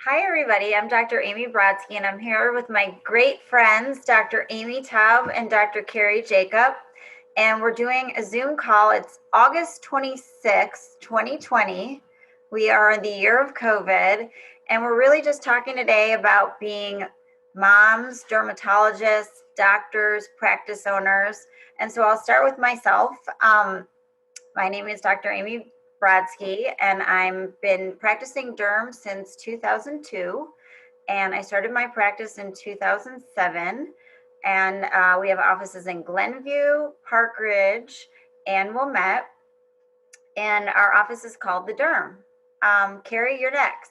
Hi, everybody. I'm Dr. Amy Brodsky, and I'm here with my great friends, Dr. Amy Taub and Dr. Carrie Jacob. And we're doing a Zoom call. It's August 26th, 2020. We are in the year of COVID, and we're really just talking today about being moms, dermatologists, doctors, practice owners. And so I'll start with myself. My name is Dr. Amy Brodsky, and I've been practicing derm since 2002. And I started my practice in 2007. And we have offices in Glenview, Park Ridge, and Wilmette. And our office is called the Derm. Carrie, you're next.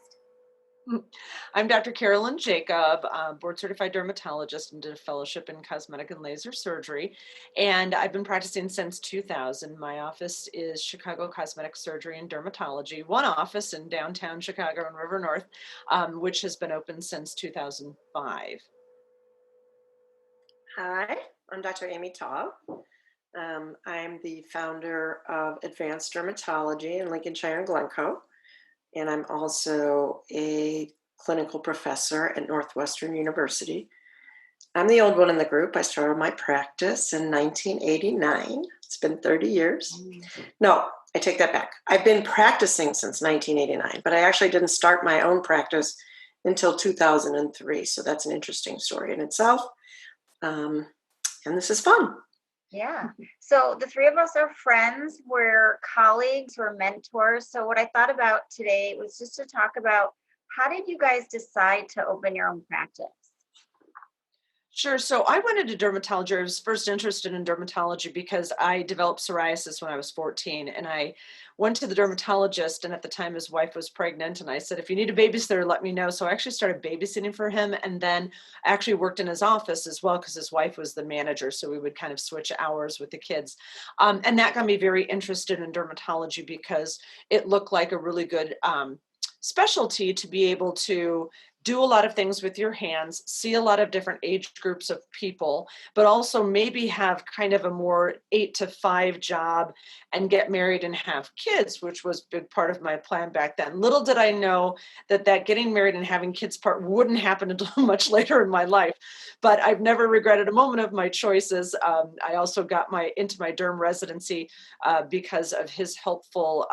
I'm Dr. Carolyn Jacob, board certified dermatologist, and did a fellowship in cosmetic and laser surgery. And I've been practicing since 2000. My office is Chicago Cosmetic Surgery and Dermatology, one office in downtown Chicago and River North, which has been open since 2005. Hi, I'm Dr. Amy Taub. I'm the founder of Advanced Dermatology in Lincolnshire and Glencoe, and I'm also a clinical professor at Northwestern University. I'm the old one in the group. I started my practice in 1989. It's been 30 years. No, I take that back. I've been practicing since 1989, but I actually didn't start my own practice until 2003. So that's an interesting story in itself. And this is fun. Yeah. So the three of us are friends. We're colleagues, we're mentors. So what I thought about today was just to talk about how did you guys decide to open your own practice? Sure. So I went into dermatology. I was first interested in dermatology because I developed psoriasis when I was 14, and I went to the dermatologist, and at the time his wife was pregnant, and I said, if you need a babysitter, let me know. So I actually started babysitting for him, and then actually worked in his office as well because his wife was the manager. So we would kind of switch hours with the kids. And that got me very interested in dermatology because it looked like a really good specialty to be able to do a lot of things with your hands, see a lot of different age groups of people, but also maybe have kind of a more 8 to 5 job and get married and have kids, which was a big part of my plan back then. Little did I know that getting married and having kids part wouldn't happen until much later in my life, but I've never regretted a moment of my choices. I also got into my derm residency because of his helpful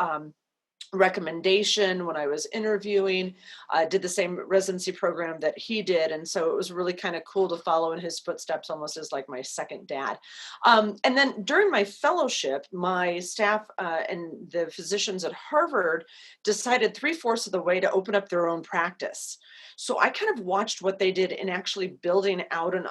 recommendation when I was interviewing. I did the same residency program that he did. And so it was really kind of cool to follow in his footsteps, almost as like my second dad. And then during my fellowship, my staff and the physicians at Harvard decided 3/4 of the way to open up their own practice. So I kind of watched what they did in actually building out an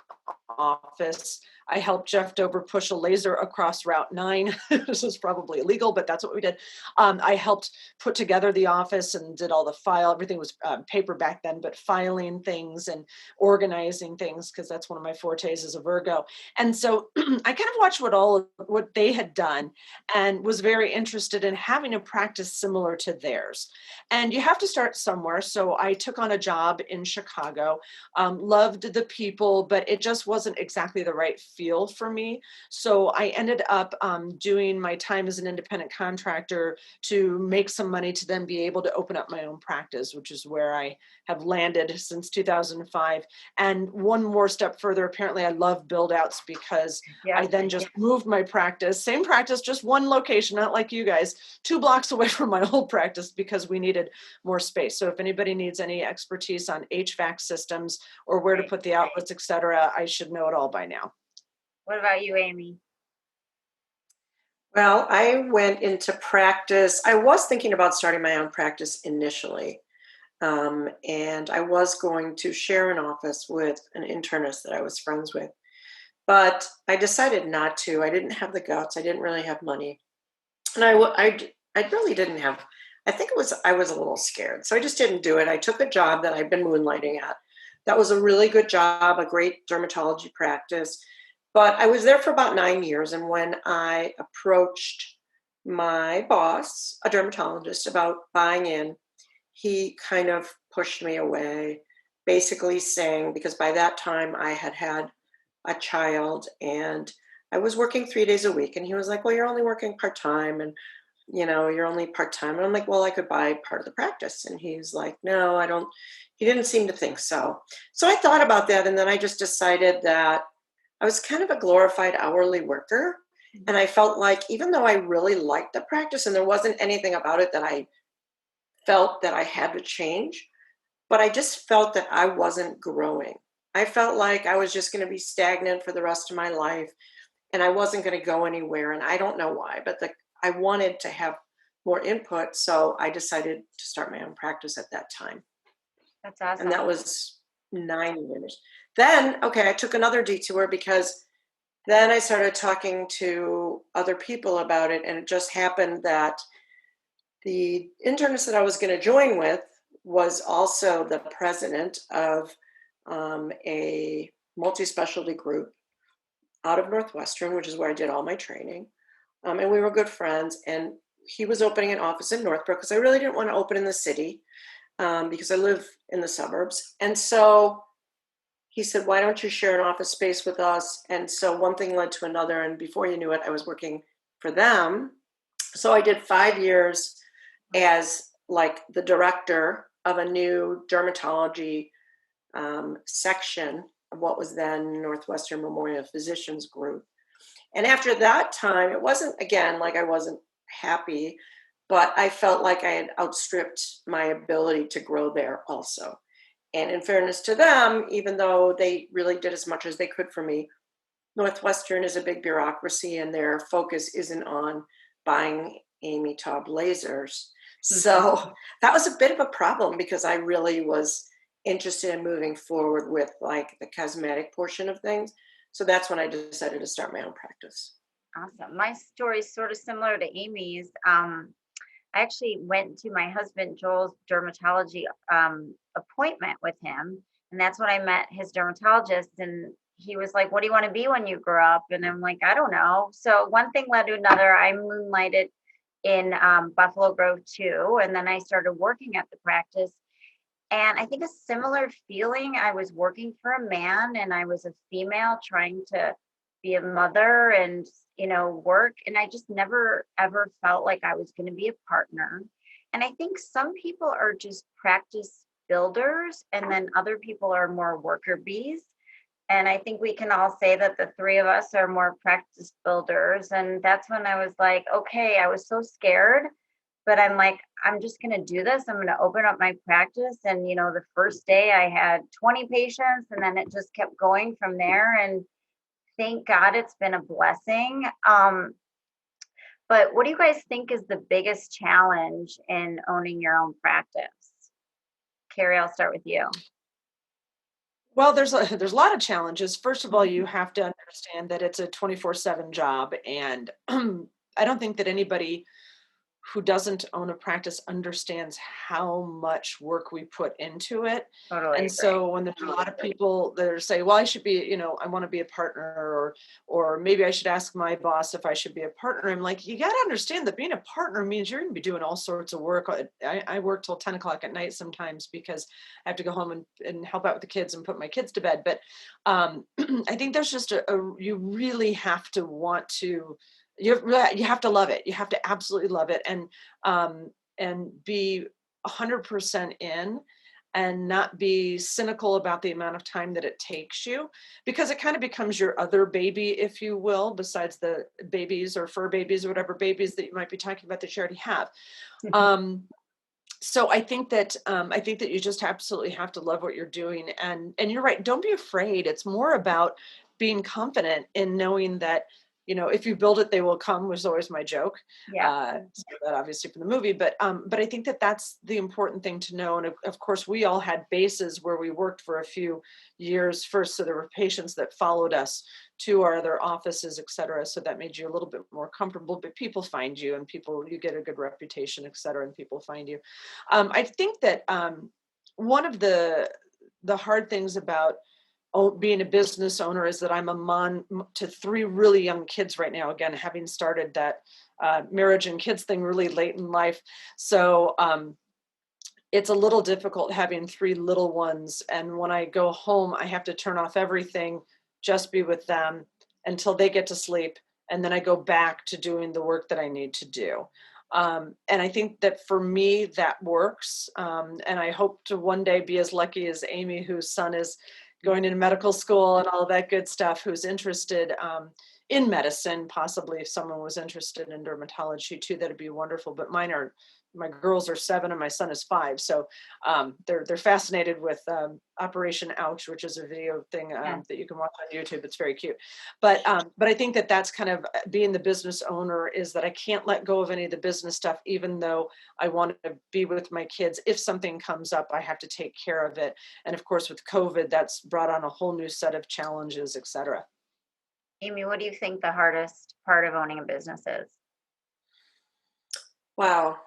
office. I helped Jeff Dober push a laser across Route 9. This is probably illegal, but that's what we did. I helped put together the office and did all the everything was paper back then, but filing things and organizing things, because that's one of my fortes as a Virgo. And so I kind of watched what they had done and was very interested in having a practice similar to theirs. And you have to start somewhere. So I took on a job in Chicago, loved the people, but it just wasn't exactly the right feel for me. So I ended up doing my time as an independent contractor to make some money to then be able to open up my own practice, which is where I have landed since 2005. And one more step further, apparently I love build outs because I then just moved my practice, same practice, just one location, not like you guys, 2 blocks away from my old practice because we needed more space. So if anybody needs any expertise on HVAC systems or where to put the outlets, et cetera, I should know it all by now. What about you, Amy? Well, I went into practice. I was thinking about starting my own practice initially. And I was going to share an office with an internist that I was friends with. But I decided not to. I didn't have the guts. I didn't really have money. And I really didn't have, I think I was a little scared. So I just didn't do it. I took a job that I'd been moonlighting at. That was a really good job, a great dermatology practice. But I was there for about 9 years. And when I approached my boss, a dermatologist, about buying in, he kind of pushed me away, basically saying, because by that time I had had a child and I was working 3 days a week. And he was like, well, you're only working part-time. And you're only part-time. And I'm like, well, I could buy part of the practice. And he's like, no, I don't. He didn't seem to think so. So I thought about that. And then I just decided that I was kind of a glorified hourly worker. And I felt like even though I really liked the practice and there wasn't anything about it that I felt that I had to change, but I just felt that I wasn't growing. I felt like I was just going to be stagnant for the rest of my life and I wasn't going to go anywhere. And I don't know why, but I wanted to have more input. So I decided to start my own practice at that time. That's awesome. And that was 9 years. Then, okay, I took another detour because then I started talking to other people about it. And it just happened that the internist that I was going to join with was also the president of a multi-specialty group out of Northwestern, which is where I did all my training. And we were good friends. And he was opening an office in Northbrook because I really didn't want to open in the city because I live in the suburbs. And so he said, why don't you share an office space with us? And so one thing led to another. And before you knew it, I was working for them. So I did 5 years as like the director of a new dermatology section of what was then Northwestern Memorial Physicians Group. And after that time, it wasn't, again, like I wasn't happy, but I felt like I had outstripped my ability to grow there also. And in fairness to them, even though they really did as much as they could for me, Northwestern is a big bureaucracy and their focus isn't on buying Amy Taub lasers. So that was a bit of a problem because I really was interested in moving forward with like the cosmetic portion of things. So that's when I decided to start my own practice. Awesome. My story is sort of similar to Amy's. I actually went to my husband Joel's dermatology appointment with him, and that's when I met his dermatologist. And he was like, "What do you want to be when you grow up?" And I'm like, "I don't know." So one thing led to another. I moonlighted in Buffalo Grove too, and then I started working at the practice. And I think a similar feeling. I was working for a man, and I was a female trying to be a mother and work, and I just never ever felt like I was going to be a partner. And I think some people are just practice builders and then other people are more worker bees, and I think we can all say that the three of us are more practice builders. And that's when I was like, okay, I was so scared, but I'm like, I'm just going to do this. I'm going to open up my practice. And the first day I had 20 patients, and then it just kept going from there. And thank God it's been a blessing. But what do you guys think is the biggest challenge in owning your own practice? Carrie, I'll start with you. Well, there's a lot of challenges. First of all, you have to understand that it's a 24/7 job, and I don't think that anybody who doesn't own a practice understands how much work we put into it. Totally And agree. so when there's a lot of people that are say, well, I should be, I want to be a partner, or maybe I should ask my boss if I should be a partner. I'm like, you got to understand that being a partner means you're going to be doing all sorts of work. I work till 10 o'clock at night sometimes because I have to go home and help out with the kids and put my kids to bed. But I think there's just you really have to want to, you have to love it. You have to absolutely love it and be 100% in and not be cynical about the amount of time that it takes you, because it kind of becomes your other baby, if you will, besides the babies or fur babies or whatever babies that you might be talking about that you already have. So I think that you just absolutely have to love what you're doing. And you're right. Don't be afraid. It's more about being confident in knowing that, if you build it, they will come, was always my joke. Yeah. So that obviously from the movie, but I think that that's the important thing to know. And of course, we all had bases where we worked for a few years first. So there were patients that followed us to our other offices, et cetera. So that made you a little bit more comfortable, but people find you and you get a good reputation, et cetera, and people find you. I think that one of the hard things about being a business owner is that I'm a mom to 3 really young kids right now. Again, having started that marriage and kids thing really late in life. So it's a little difficult having 3 little ones. And when I go home, I have to turn off everything, just be with them until they get to sleep. And then I go back to doing the work that I need to do. And I think that for me, that works. And I hope to one day be as lucky as Amy, whose son is going into medical school and all that good stuff, who's interested in medicine. Possibly if someone was interested in dermatology too, that'd be wonderful. But my girls are 7 and my son is 5. So they're fascinated with Operation Ouch, which is a video thing that you can watch on YouTube. It's very cute. But I think that that's kind of being the business owner, is that I can't let go of any of the business stuff, even though I want to be with my kids. If something comes up, I have to take care of it. And of course, with COVID, that's brought on a whole new set of challenges, et cetera. Amy, what do you think the hardest part of owning a business is? Wow.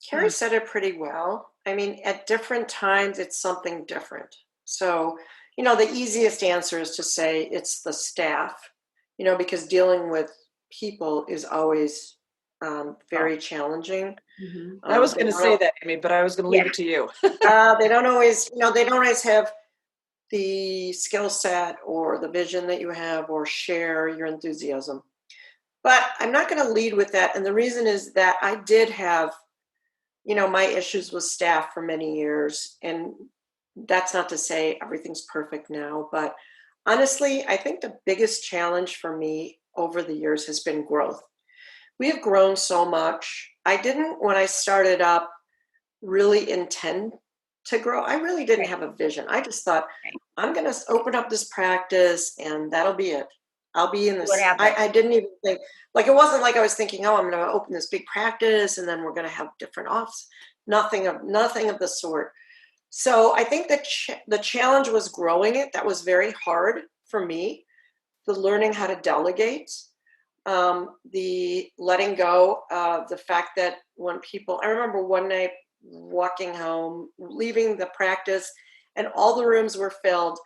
Carrie said it pretty well. I mean, at different times, it's something different. So, the easiest answer is to say it's the staff, because dealing with people is always very challenging. I was going to say that, Amy, but I was going to leave it to you. They don't always have the skill set or the vision that you have or share your enthusiasm. But I'm not going to lead with that. And the reason is that I did have my issues with staff for many years. And that's not to say everything's perfect now, but honestly, I think the biggest challenge for me over the years has been growth. We have grown so much. I didn't, when I started up, really intend to grow. I really didn't have a vision. I just thought, I'm going to open up this practice and that'll be it. I'll be in this. I didn't even think, it wasn't like I was thinking, oh, I'm going to open this big practice and then we're going to have different offices. Nothing of the sort. So I think that the challenge was growing it. That was very hard for me. The learning how to delegate, the letting go of the fact that I remember one night walking home, leaving the practice, and all the rooms were filled.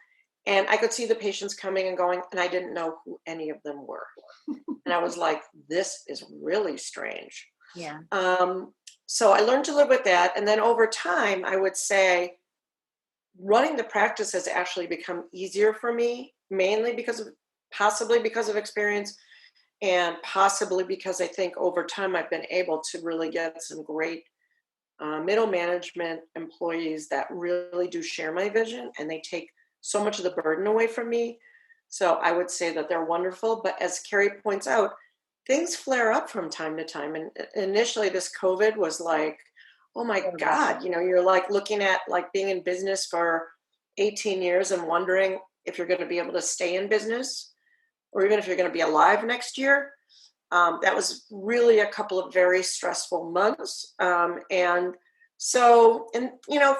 And I could see the patients coming and going, and I didn't know who any of them were. And I was like, this is really strange. Yeah. So I learned to live with that. And then over time, I would say running the practice has actually become easier for me, mainly possibly because of experience, and possibly because I think over time I've been able to really get some great middle management employees that really do share my vision, and they take so much of the burden away from me. So I would say that they're wonderful. But as Carrie points out, things flare up from time to time. And initially this COVID was like, oh my God, you're like looking at like being in business for 18 years and wondering if you're going to be able to stay in business or even if you're going to be alive next year. That was really a couple of very stressful months. And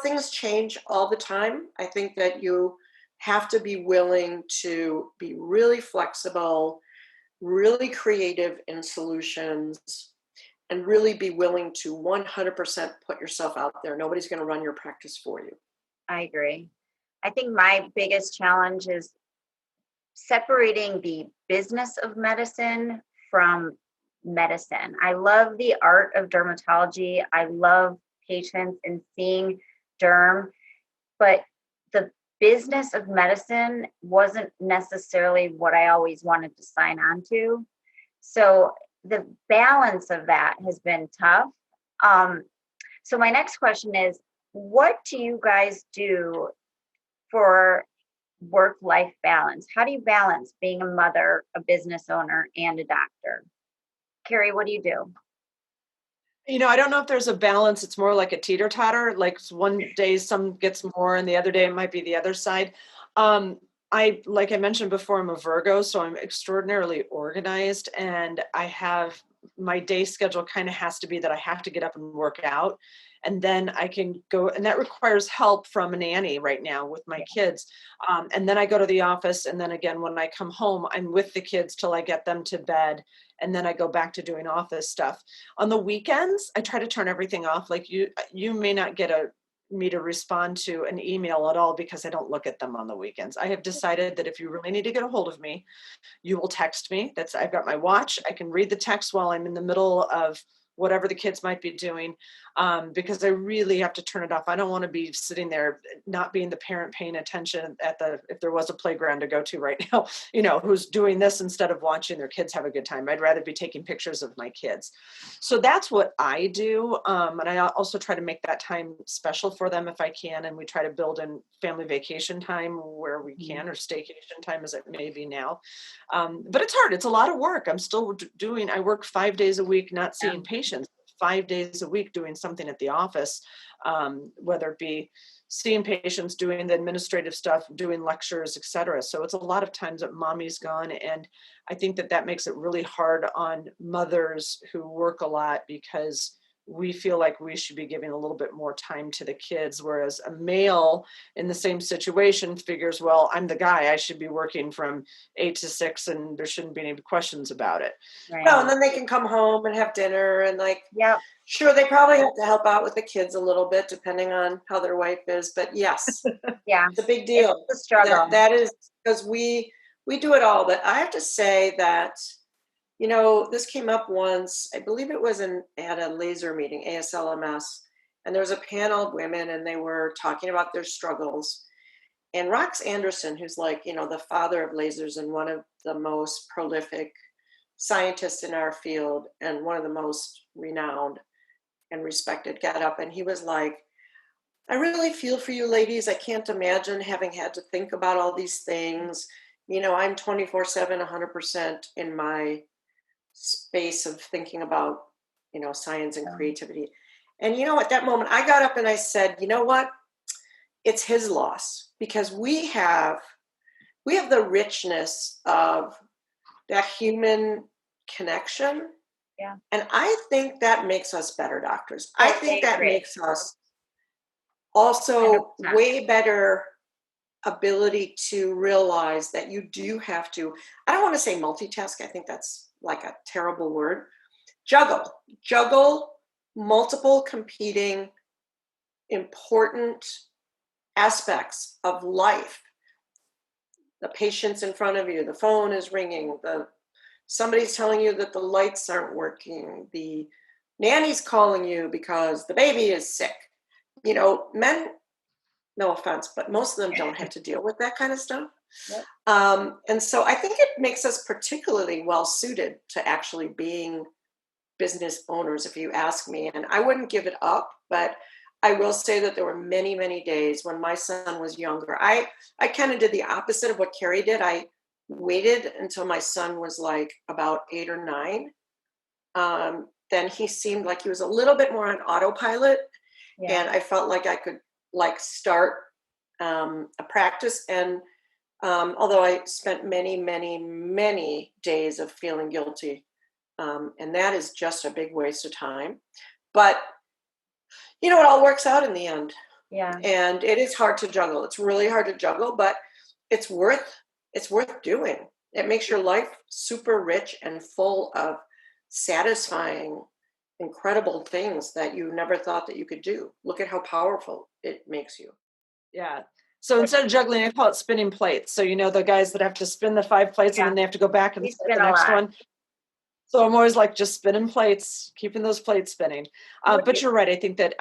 things change all the time. I think that you have to be willing to be really flexible, really creative in solutions, and really be willing to 100% put yourself out there. Nobody's going to run your practice for you. I agree. I think my biggest challenge is separating the business of medicine from medicine. I love the art of dermatology. I love patients and seeing derm, but the business of medicine wasn't necessarily what I always wanted to sign on to. So the balance of that has been tough. So my next question is, what do you guys do for work-life balance? How do you balance being a mother, a business owner, and a doctor? Carrie, what do you do? I don't know if there's a balance. It's more like a teeter-totter. Like one day some gets more and the other day it might be the other side. Like I mentioned before, I'm a Virgo, so I'm extraordinarily organized, and I have my day schedule kind of has to be that I have to get up and work out, and then I can go, and that requires help from a nanny right now with my kids. And then I go to the office, and then again, when I come home, I'm with the kids till I get them to bed, and then I go back to doing office stuff. On the weekends, I try to turn everything off. Like you may not get me to respond to an email at all because I don't look at them on the weekends. I have decided that if you really need to get a hold of me, you will text me. I've got my watch. I can read the text while I'm in the middle of whatever the kids might be doing, because I really have to turn it off. I don't want to be sitting there not being the parent paying attention if there was a playground to go to right now, who's doing this instead of watching their kids have a good time. I'd rather be taking pictures of my kids. So that's what I do. And I also try to make that time special for them if I can. And we try to build in family vacation time where we can, or staycation time as it may be now. But it's hard. It's a lot of work. I'm still I work 5 days a week, not seeing patients, 5 days a week doing something at the office, whether it be seeing patients, doing the administrative stuff, doing lectures, etc. So it's a lot of times that mommy's gone. And I think that makes it really hard on mothers who work a lot, because we feel like we should be giving a little bit more time to the kids, whereas a male in the same situation figures, well, I'm the guy, I should be working from 8 to 6 and there shouldn't be any questions about it. Right. Well, and then they can come home and have dinner and Yep. Sure, they probably have to help out with the kids a little bit depending on how their wife is, but yes, Yeah. it's a big deal. It's a struggle. That is because we do it all, but I have to say that, this came up once, I believe it was at a laser meeting, ASLMS, and there was a panel of women and they were talking about their struggles. And Rox Anderson, who's the father of lasers and one of the most prolific scientists in our field and one of the most renowned and respected, got up and he was like, I really feel for you ladies. I can't imagine having had to think about all these things. I'm 24/7, 100% in my space of thinking about, science and creativity. And, at that moment, I got up and I said, you know what? It's his loss, because we have the richness of that human connection. Yeah. And I think that makes us better doctors. I think that makes us also 100%. way better ability to realize that you do have to, I don't want to say multitask, I think that's like a terrible word. Juggle multiple competing important aspects of life. The patient's in front of you, the phone is ringing, somebody's telling you that the lights aren't working, the nanny's calling you because the baby is sick. Men, no offense, but most of them don't have to deal with that kind of stuff. Yep. And so I think it makes us particularly well suited to actually being business owners, if you ask me. And I wouldn't give it up, but I will say that there were many, many days when my son was younger. I kind of did the opposite of what Carrie did. I waited until my son was like about 8 or 9. Then he seemed like he was a little bit more on autopilot. Yeah. And I felt like I could start a practice. And although I spent many, many, many days of feeling guilty, and that is just a big waste of time. But it all works out in the end. Yeah. And it is hard to juggle. It's really hard to juggle, but it's worth doing. It makes your life super rich and full of satisfying, incredible things that you never thought that you could do. Look at how powerful it makes you. Yeah. So instead of juggling, I call it spinning plates. So, the guys that have to spin the 5 plates and then they have to go back and spin the next one. So I'm always like, just spinning plates, keeping those plates spinning. But you're right. I think that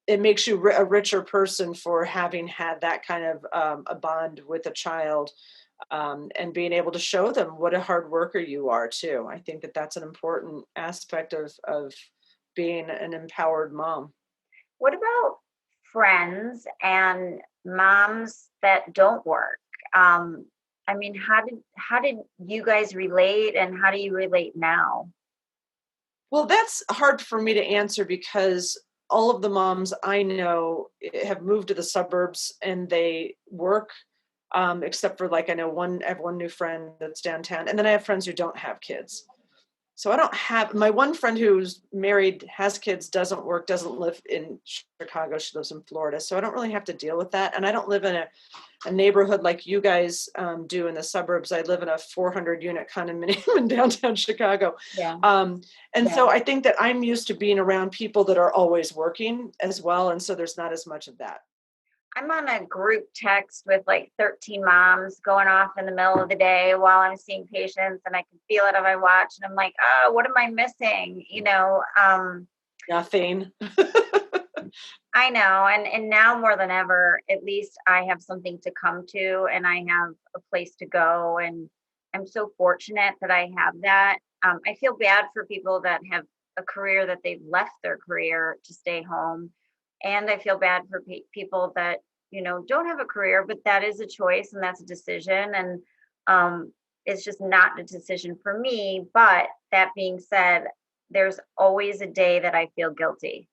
it makes you a richer person for having had that kind of a bond with a child, and being able to show them what a hard worker you are too. I think that that's an important aspect of being an empowered mom. What about friends and moms that don't work? How did you guys relate, and how do you relate now? Well, that's hard for me to answer because all of the moms I know have moved to the suburbs and they work, except for I have one new friend that's downtown, and then I have friends who don't have kids. So I don't have, my one friend who's married, has kids, doesn't work, doesn't live in Chicago. She lives in Florida. So I don't really have to deal with that. And I don't live in a neighborhood like you guys do in the suburbs. I live in a 400 unit condominium in downtown Chicago. Yeah. So I think that I'm used to being around people that are always working as well. And so there's not as much of that. I'm on a group text with like 13 moms going off in the middle of the day while I'm seeing patients, and I can feel it if I watch, and I'm like, oh, what am I missing? Nothing. I know. And now more than ever, at least I have something to come to and I have a place to go. And I'm so fortunate that I have that. I feel bad for people that have a career that they've left their career to stay home. And I feel bad for people that, don't have a career, but that is a choice and that's a decision. And it's just not a decision for me. But that being said, there's always a day that I feel guilty.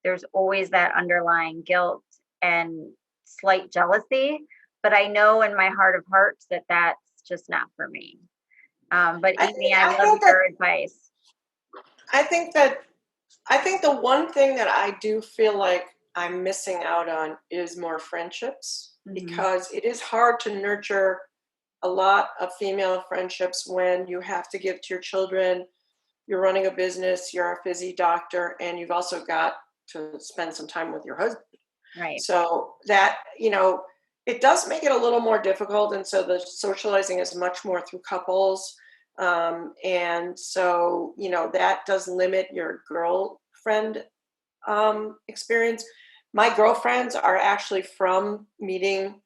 There's always that underlying guilt and slight jealousy, but I know in my heart of hearts that that's just not for me. But I Amy, think I I love think that your advice. I think that I think the one thing that I do feel like I'm missing out on is more friendships, Mm-hmm. because it is hard to nurture a lot of female friendships when you have to give to your children, you're running a business, you're a busy doctor, and you've also got to spend some time with your husband. Right. So that, it does make it a little more difficult. And so the socializing is much more through couples. And so, that does limit your girlfriend experience. My girlfriends are actually from meeting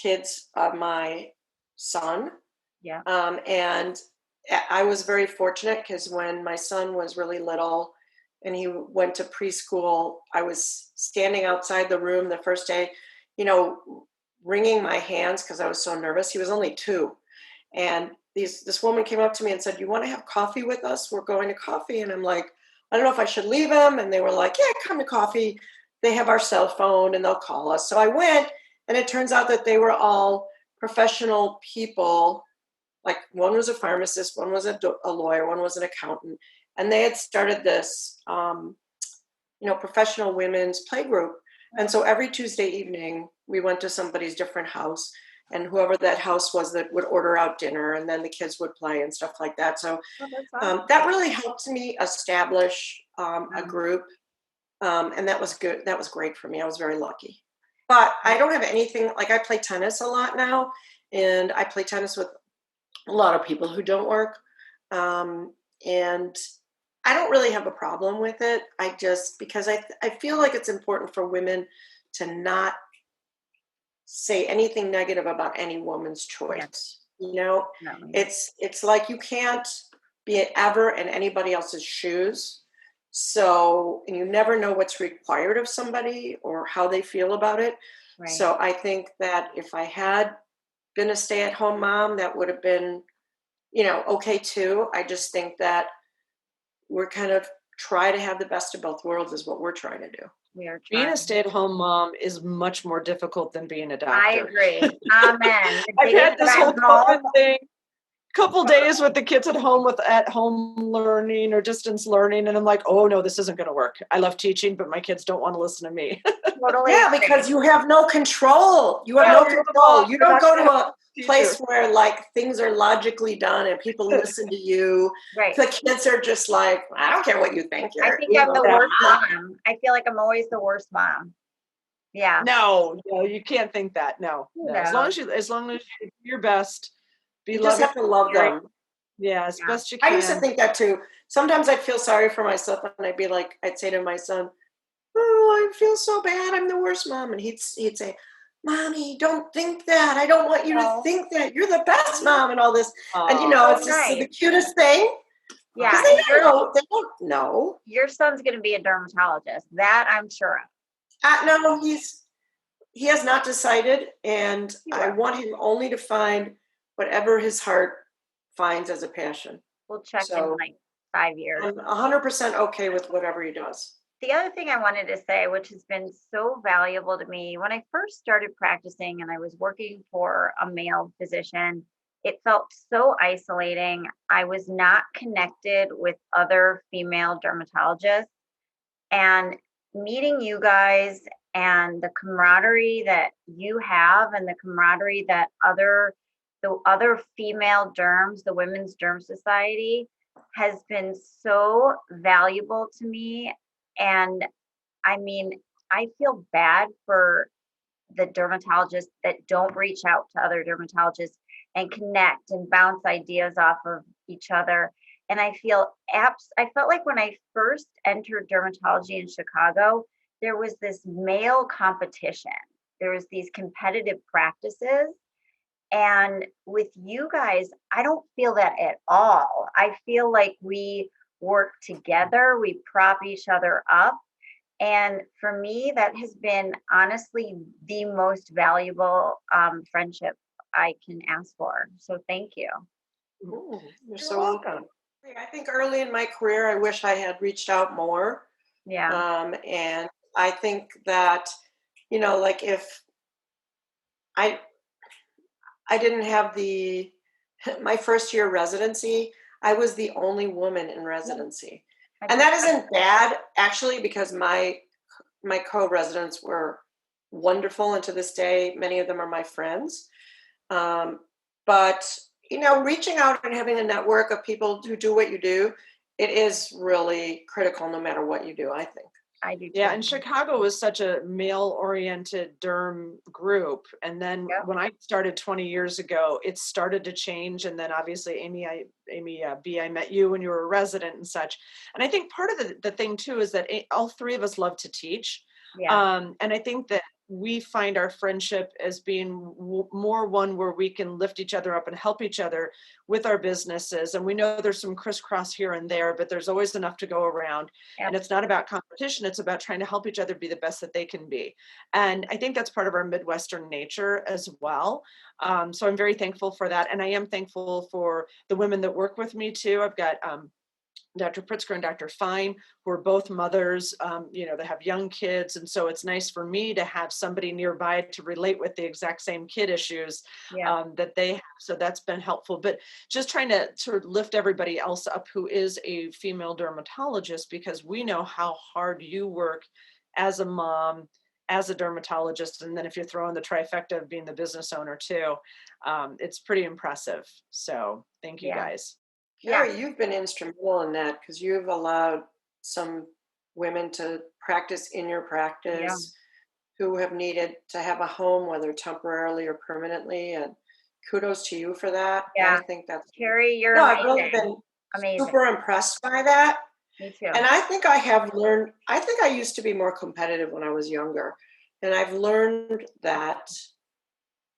kids of my son. Yeah. And I was very fortunate because when my son was really little and he went to preschool, I was standing outside the room the first day, wringing my hands because I was so nervous. He was only 2. And this woman came up to me and said, "You want to have coffee with us? We're going to coffee." And I'm like, "I don't know if I should leave him." And they were like, "Yeah, come to coffee. They have our cell phone and they'll call us." So I went, and it turns out that they were all professional people. Like, one was a pharmacist, one was a lawyer, one was an accountant, and they had started this, professional women's play group. And so every Tuesday evening, we went to somebody's different house, and whoever that house was that would order out dinner, and then the kids would play and stuff like that. So Oh, that's awesome. that really helped me establish a Mhm. group, and that was good. That was great for me. I was very lucky. But I don't have anything, like, I play tennis a lot now, and I play tennis with a lot of people who don't work. And I don't really have a problem with it. Because I feel like it's important for women to not say anything negative about any woman's Yeah, choice. definitely. It's like you can't be ever in anybody else's shoes. So, and you never know what's required of somebody or how they feel about it. Right. So I think that if I had been a stay-at-home mom, that would have been, okay too. I just think that we're kind of try to have the best of both worlds is what we're trying to do. We are Being trying. a stay-at-home mom is much more difficult than being a I doctor. agree. Amen. The I've days had that this whole I'm home, COVID thing, couple days with the kids at home with at-home learning or distance learning, and I'm like, oh no, this isn't going to work. I love teaching, but my kids don't want to listen to me. totally Yeah, agree. because you have no control. You have No, no you're the control. mom. You You're don't not go going to to have a a place teacher. where, like, things are logically done and people listen to you. Right. The kids are just like, I don't care what you think. I You're think I'm the evil. worst mom. I feel like I'm always the worst mom. Yeah. No, you can't think that. No. As long No. as you do your best, be You just loving, have to love caring, them. as Yeah. best you I used to can. think that too. Sometimes I'd feel sorry for myself and I'd say to my son, "Oh, I feel so bad. I'm the worst mom." And he'd say, "Mommy, don't think that. I don't want you to No. think that. You're the best mom," and all this. And So it's just the nice. cutest thing. Yeah. Because And they don't know. your son's going to be a dermatologist. That I'm sure of. No, he has not decided, and He I will. want him only to find whatever his heart finds as a passion. We'll check in So like 5 years. I'm 100% okay with whatever he does. The other thing I wanted to say, which has been so valuable to me, when I first started practicing and I was working for a male physician, it felt so isolating. I was not connected with other female dermatologists. And meeting you guys and the camaraderie that you have and the camaraderie that the other female derms, the Women's Derm Society, has been so valuable to me. And I mean, I feel bad for the dermatologists that don't reach out to other dermatologists and connect and bounce ideas off of each other. And I felt like when I first entered dermatology in Chicago, there was this male competition. There was these competitive practices. And with you guys, I don't feel that at all. I feel like we work together, we prop each other up. And for me, that has been honestly the most valuable friendship I can ask for. So thank you. Ooh, you're You're so welcome. welcome. I think early in my career, I wish I had reached out more. Yeah. And I think that, like if I I didn't have my first year residency, I was the only woman in residency. And that isn't bad actually, because my co-residents were wonderful, and to this day many of them are my friends. But reaching out and having a network of people who do what you do, it is really critical no matter what you do, I think. I do too. Yeah, and Chicago was such a male-oriented derm group. And then Yep. when I started 20 years ago, it started to change. And then obviously, Amy B, I met you when you were a resident and such. And I think part of the thing too is that all three of us love to teach. Yeah. And I think that we find our friendship as being more one where we can lift each other up and help each other with our businesses. And we know there's some crisscross here and there, but there's always enough to go around. Yep. And it's not about competition. It's about trying to help each other be the best that they can be. And I think that's part of our Midwestern nature as well. So I'm very thankful for that. And I am thankful for the women that work with me too. I've got Dr. Pritzker and Dr. Fine, who are both mothers, they have young kids. And so it's nice for me to have somebody nearby to relate with the exact same kid issues that they have. So that's been helpful. But just trying to sort of lift everybody else up who is a female dermatologist, because we know how hard you work as a mom, as a dermatologist. And then if you throw in the trifecta of being the business owner too, it's pretty impressive. So thank you guys. Carrie, you've been instrumental in that, because you've allowed some women to practice in your practice who have needed to have a home, whether temporarily or permanently. And kudos to you for that. Yeah. I think that's Carrie, you're I've really amazing. been Amazing. super impressed by that. Me too. And I think I have learned, I think I used to be more competitive when I was younger. And I've learned that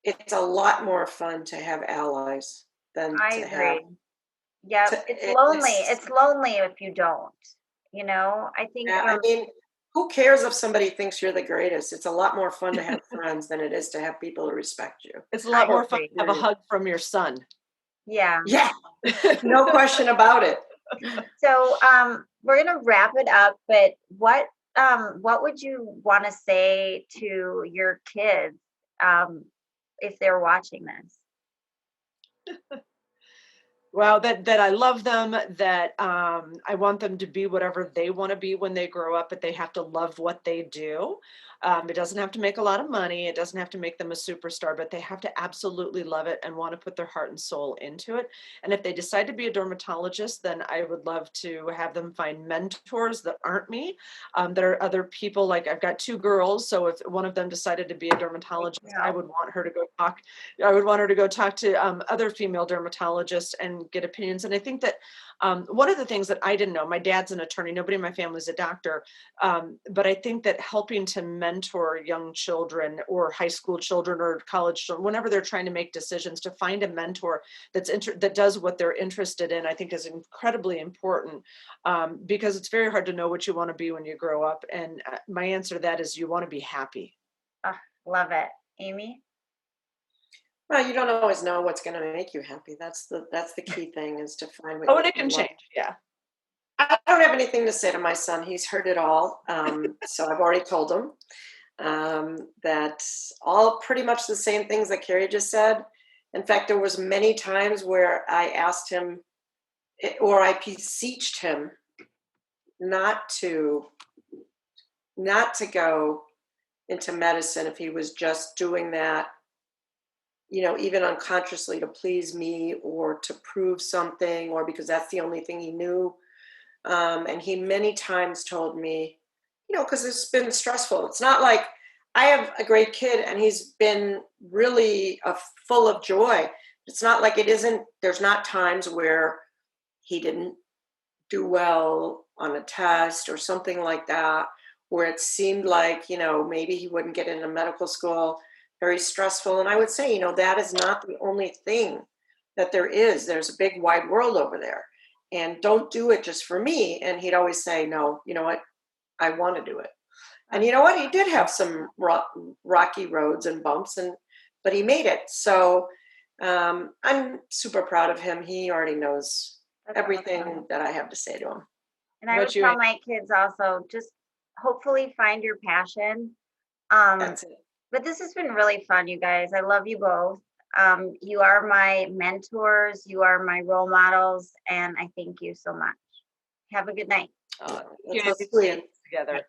it's a lot more fun to have allies than I to agree. have. Yeah, to- it's lonely. it's- It's lonely if you don't. I think Yeah, I mean, who cares if somebody thinks you're the greatest? It's a lot more fun to have friends than it is to have people who respect you. It's a lot I more fun agree. to have a hug from your son. Yeah. Yeah, no question about it. So we're gonna wrap it up, but what would you want to say to your kids if they're watching this? Well, that I love them, that I want them to be whatever they want to be when they grow up, but they have to love what they do. It doesn't have to make a lot of money. It doesn't have to make them a superstar, but they have to absolutely love it and want to put their heart and soul into it. And if they decide to be a dermatologist, then I would love to have them find mentors that aren't me, that are other people. Like I've got two girls, so if one of them decided to be a dermatologist, I would want her to go talk. I would want her to go talk to other female dermatologists and get opinions. And I think that one of the things that I didn't know, my dad's an attorney, nobody in my family is a doctor, but I think that helping to mentor young children or high school children or college children, whenever they're trying to make decisions, to find a mentor that does what they're interested in, I think is incredibly important, because it's very hard to know what you want to be when you grow up. And my answer to that is you want to be happy. Love it. Amy? Well, you don't always know what's going to make you happy. That's the key thing, is to find what. Oh, and it can change. Yeah. I don't have anything to say to my son. He's heard it all. So I've already told him that all pretty much the same things that Carrie just said. In fact, there was many times where I asked him, or I beseeched him not to go into medicine if he was just doing that, even unconsciously, to please me or to prove something, or because that's the only thing he knew. And he many times told me, because it's been stressful. It's not like I have a great kid, and he's been really full of joy. It's not like there's not times where he didn't do well on a test or something like that, where it seemed like, maybe he wouldn't get into medical school, very stressful. And I would say, that is not the only thing that there is. There's a big wide world over there. And don't do it just for me. And he'd always say, no, you know what? I want to do it. And you know what? He did have some rocky roads and bumps, but he made it. So I'm super proud of him. He already knows everything that I have to say to him. And I would tell my kids also, just hopefully find your passion. That's it. But this has been really fun, you guys. I love you both. You are my mentors. You are my role models. And I thank you so much. Have a good night. Let's go together.